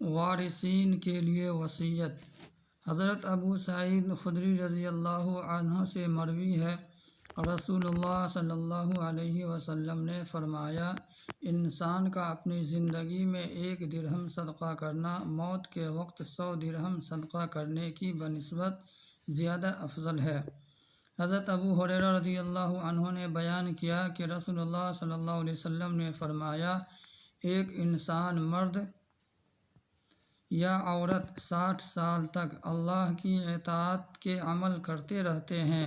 وارثین کے لیے وصیت۔ حضرت ابو سعید خدری رضی اللہ عنہ سے مروی ہے، رسول اللہ صلی اللہ علیہ وسلم نے فرمایا، انسان کا اپنی زندگی میں 1 درہم صدقہ کرنا موت کے وقت 100 درہم صدقہ کرنے کی بنسبت زیادہ افضل ہے۔ حضرت ابو ہریرہ رضی اللہ عنہ نے بیان کیا کہ رسول اللہ صلی اللہ علیہ وسلم نے فرمایا، ایک انسان مرد یا عورت 60 سال تک اللہ کی اطاعت کے عمل کرتے رہتے ہیں،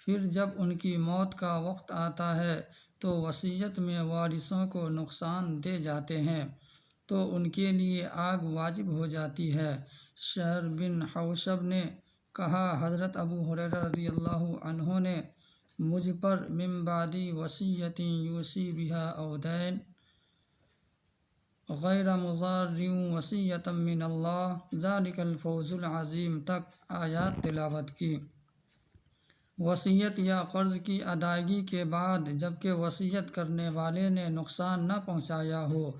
پھر جب ان کی موت کا وقت آتا ہے تو وصیت میں وارثوں کو نقصان دے جاتے ہیں تو ان کے لیے آگ واجب ہو جاتی ہے۔ شہر بن حوشب نے کہا، حضرت ابو ہریرہ رضی اللہ عنہ نے مجھ پر من بعدی وصیۃ یوصی بہا او دین غیر مضار وصیۃ من اللہ ذلک الفوز العظیم تک آیات تلاوت کی۔ وصیت یا قرض کی ادائیگی کے بعد جبکہ وصیت کرنے والے نے نقصان نہ پہنچایا ہو،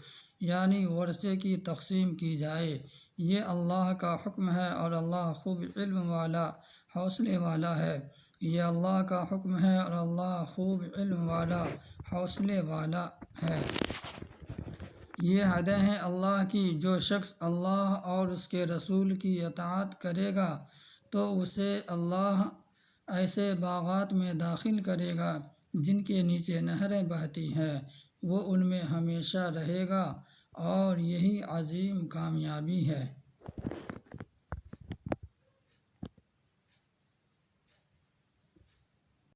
یعنی ورثے کی تقسیم کی جائے، یہ اللہ کا حکم ہے اور اللہ خوب علم والا حوصلے والا ہے۔ یہ اللہ کا حکم ہے اور اللہ خوب علم والا حوصلے والا ہے۔ یہ حدیں ہیں اللہ کی، جو شخص اللہ اور اس کے رسول کی اطاعت کرے گا تو اسے اللہ ایسے باغات میں داخل کرے گا جن کے نیچے نہریں بہتی ہیں، وہ ان میں ہمیشہ رہے گا، اور یہی عظیم کامیابی ہے۔